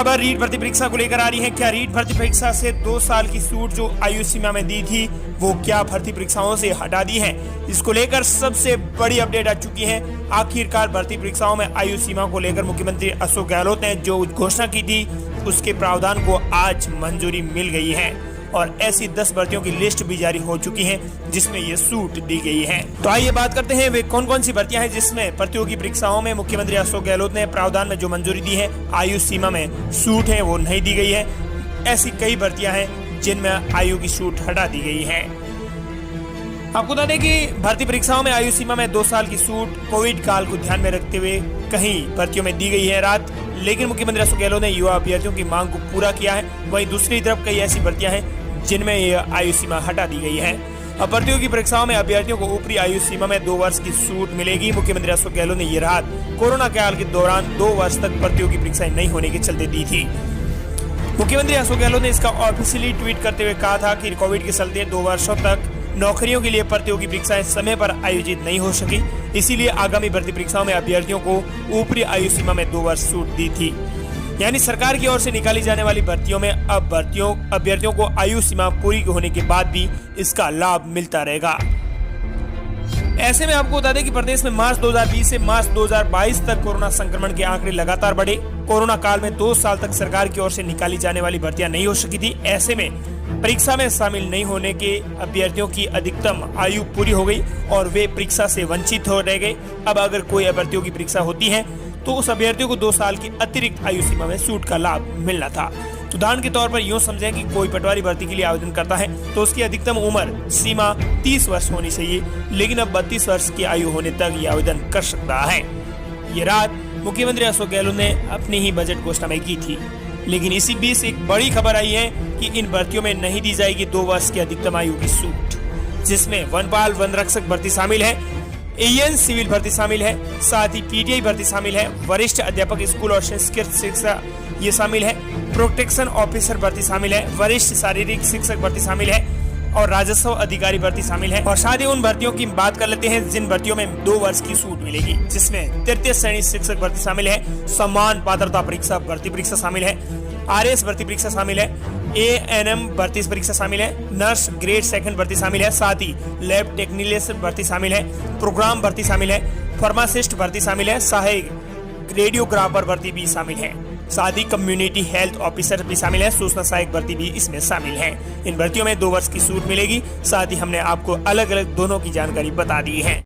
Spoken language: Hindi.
खबर रीट भर्ती परीक्षा को लेकर आ रही है। क्या रीट भर्ती परीक्षा से 2 साल की छूट जो आयु सीमा में दी थी वो क्या भर्ती परीक्षाओं से हटा दी है? इसको लेकर सबसे बड़ी अपडेट आ चुकी है। आखिरकार भर्ती परीक्षाओं में आयु सीमा को लेकर मुख्यमंत्री अशोक गहलोत ने जो घोषणा की थी उसके प्रावधान को आज मंजूरी मिल गई है और ऐसी 10 भर्तियों की लिस्ट भी जारी हो चुकी है जिसमें ये छूट दी गई है। तो आइए बात करते हैं वे कौन कौन सी भर्तियां हैं जिसमें प्रतियोगी परीक्षाओं में मुख्यमंत्री अशोक गहलोत ने प्रावधान में जो मंजूरी दी है, आयु सीमा में छूट है वो नहीं दी गई है। ऐसी कई भर्तियां हैं जिनमें आयु की छूट हटा दी गई है। आपको बता दें कि भर्ती परीक्षाओं में आयु सीमा में 2 साल की छूट कोविड काल को ध्यान में रखते हुए कहीं भर्तियों में दी गई है रात, लेकिन मुख्यमंत्री अशोक गहलोत ने युवा अभ्यर्थियों की मांग को पूरा किया है। वहीं दूसरी तरफ कई ऐसी भर्तियां हैं जिनमें यह आयु सीमा हटा दी गई है। अब प्रतियोगी परीक्षाओं में अभ्यर्थियों को ऊपरी आयु सीमा में 2 वर्ष की छूट मिलेगी। मुख्यमंत्री अशोक गहलोत ने ये राहत कोरोना काल के दौरान 2 वर्ष तक प्रतियोगी परीक्षाएं नहीं होने के चलते दी थी। मुख्यमंत्री अशोक गहलोत ने इसका ऑफिशियली ट्वीट करते हुए कहा था कि कोविड के चलते 2 वर्षों तक नौकरियों के लिए प्रतियोगी परीक्षाएं समय पर आयोजित नहीं हो सकी, इसीलिए आगामी भर्ती परीक्षाओं में अभ्यर्थियों को ऊपरी आयु सीमा में 2 वर्ष छूट दी थी। यानी सरकार की ओर से निकाली जाने वाली भर्तियों में अब अभ्यर्थियों को आयु सीमा पूरी होने के बाद भी इसका लाभ मिलता रहेगा। ऐसे में आपको बता दें कि प्रदेश में मार्च 2020 से मार्च 2022 तक कोरोना संक्रमण के आंकड़े लगातार बढ़े। कोरोना काल में 2 साल तक सरकार की ओर से निकाली जाने वाली भर्तियां नहीं हो सकी थी। ऐसे में परीक्षा में शामिल नहीं होने के अभ्यर्थियों की अधिकतम आयु पूरी हो गई और वे परीक्षा से वंचित हो रह गए। अब अगर कोई अभ्यर्थियों की परीक्षा होती है तो उस अभ्यर्थियों को 2 साल की अतिरिक्त आयु सीमा में छूट का लाभ मिलना था। उदाहरण के तौर पर यूं समझें कि कोई पटवारी भर्ती के लिए आवेदन करता है तो उसकी अधिकतम उम्र सीमा 30 वर्ष होनी चाहिए, लेकिन अब 32 वर्ष की आयु होने तक ये आवेदन कर सकता है। ये रात मुख्यमंत्री अशोक गहलोत ने अपनी ही बजट घोषणा में की थी, लेकिन इसी बीच एक बड़ी खबर आई है कि इन भर्तियों में नहीं दी जाएगी 2 वर्ष की अधिकतम आयु की छूट, जिसमें वनपाल वन रक्षक भर्ती शामिल है, एएन सिविल भर्ती शामिल है, साथ ही पीटीआई भर्ती शामिल है, वरिष्ठ अध्यापक स्कूल और संस्कृत शिक्षा ये शामिल है, प्रोटेक्शन ऑफिसर भर्ती शामिल है, वरिष्ठ शारीरिक शिक्षक भर्ती शामिल है और राजस्व अधिकारी भर्ती शामिल है। और साथ ही उन भर्तियों की बात कर लेते हैं जिन भर्तियों में 2 वर्ष की छूट मिलेगी, जिसमें तृतीय श्रेणी शिक्षक भर्ती शामिल है, समान पात्रता परीक्षा भर्ती परीक्षा शामिल है, आरएस भर्ती परीक्षा शामिल है, एएनएम भर्ती परीक्षा शामिल है, नर्स ग्रेड 2 भर्ती शामिल है, साथ ही लैब टेक्नीशियन भर्ती शामिल है, प्रोग्राम भर्ती शामिल है, फार्मासिस्ट भर्ती शामिल है, सहायक रेडियोग्राफर भर्ती भी शामिल है, साथ ही कम्युनिटी हेल्थ ऑफिसर भी शामिल है, सूचना सहायक भर्ती भी इसमें शामिल है। इन भर्तियों में 2 वर्ष की छूट मिलेगी। साथ ही हमने आपको अलग अलग दोनों की जानकारी बता दी है।